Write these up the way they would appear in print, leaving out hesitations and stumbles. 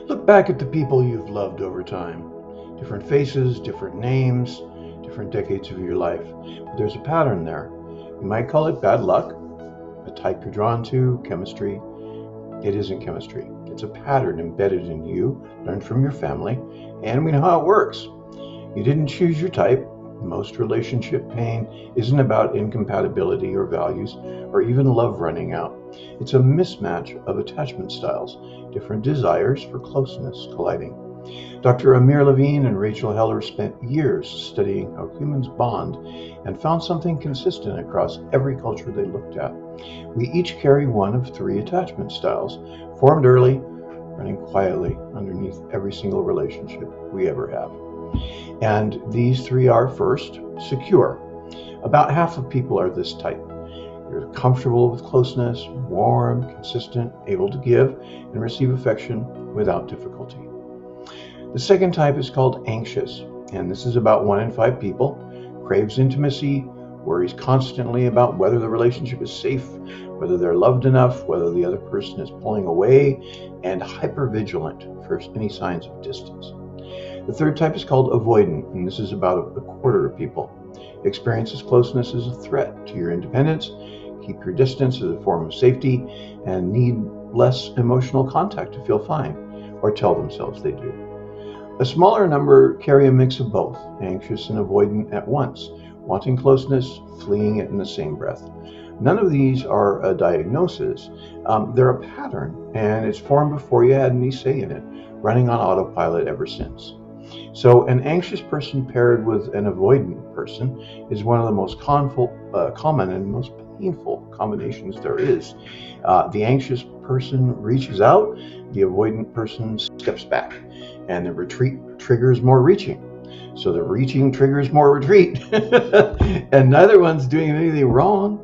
Look back at the people you've loved over time. Different faces, different names, different decades of your life. But there's a pattern there. You might call it bad luck, a type you're drawn to, chemistry. It isn't chemistry. It's a pattern embedded in you, learned from your family, and we know how it works. You didn't choose your type. Most relationship pain isn't about incompatibility or values or even love running out. It's a mismatch of attachment styles, different desires for closeness colliding. Dr. Amir Levine and Rachel Heller spent years studying how humans bond and found something consistent across every culture they looked at. We each carry one of three attachment styles, formed early, running quietly underneath every single relationship we ever have. And these three are: first, secure. About half of people are this type. You're comfortable with closeness, warm, consistent, able to give and receive affection without difficulty. The second type is called anxious, and this is about 1 in 5 people. Craves intimacy, worries constantly about whether the relationship is safe, whether they're loved enough, whether the other person is pulling away, and hypervigilant for any signs of distance. The third type is called avoidant, and this is about a quarter of people. Experiences closeness as a threat to your independence, keep your distance as a form of safety, and need less emotional contact to feel fine, or tell themselves they do. A smaller number carry a mix of both, anxious and avoidant at once, wanting closeness, fleeing it in the same breath. None of these are a diagnosis. They're a pattern, and it's formed before you had any say in it, running on autopilot ever since. So an anxious person paired with an avoidant person is one of the most common and most painful combinations there is. The anxious person reaches out, the avoidant person steps back, and the retreat triggers more reaching. So the reaching triggers more retreat. And neither one's doing anything wrong.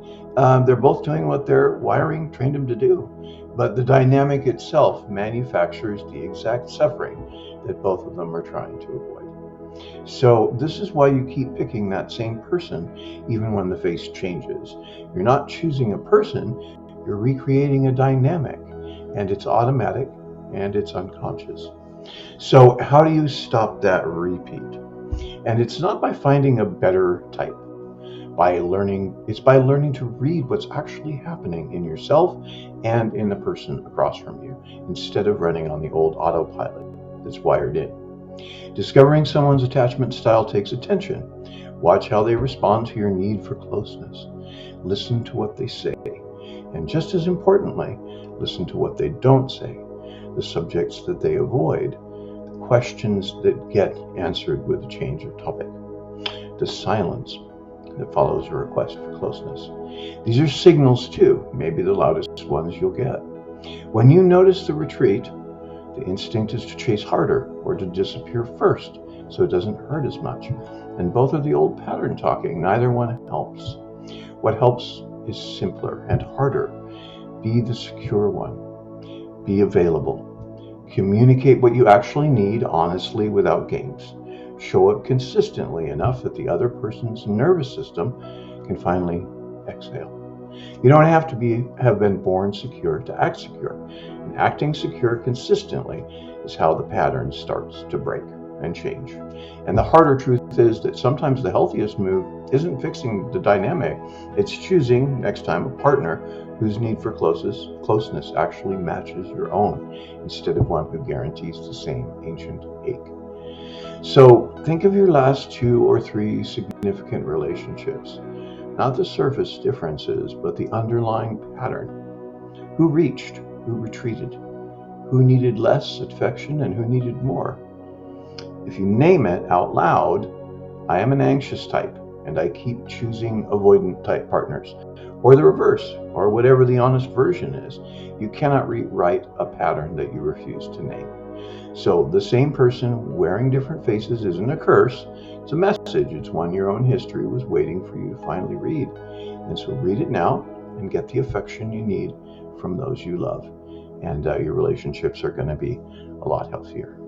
They're both doing what their wiring trained them to do. But the dynamic itself manufactures the exact suffering that both of them are trying to avoid. So this is why you keep picking that same person even when the face changes. You're not choosing a person, you're recreating a dynamic, and it's automatic and it's unconscious. So how do you stop that repeat? And it's not by finding a better type. It's by learning to read what's actually happening in yourself and in the person across from you, instead of running on the old autopilot that's wired in. Discovering someone's attachment style takes attention. Watch how they respond to your need for closeness. Listen to what they say. And just as importantly, listen to what they don't say, the subjects that they avoid, the questions that get answered with a change of topic, the silence that follows a request for closeness. These are signals too, maybe the loudest ones you'll get. When you notice the retreat, the instinct is to chase harder or to disappear first so it doesn't hurt as much. And both are the old pattern talking, neither one helps. What helps is simpler and harder. Be the secure one. Be available. Communicate what you actually need honestly without games. Show up consistently enough that the other person's nervous system can finally exhale. You don't have to have been born secure to act secure. And acting secure consistently is how the pattern starts to break and change. And the harder truth is that sometimes the healthiest move isn't fixing the dynamic, it's choosing next time a partner whose need for closeness actually matches your own, instead of one who guarantees the same ancient ache. So think of your last 2 or 3 significant relationships, not the surface differences, but the underlying pattern. Who reached, who retreated, who needed less affection and who needed more. If you name it out loud, I am an anxious type and I keep choosing avoidant type partners, or the reverse, or whatever the honest version is, you cannot rewrite a pattern that you refuse to name. So the same person wearing different faces isn't a curse, it's a message. It's one your own history was waiting for you to finally read. And so read it now and get the affection you need from those you love. And your relationships are going to be a lot healthier.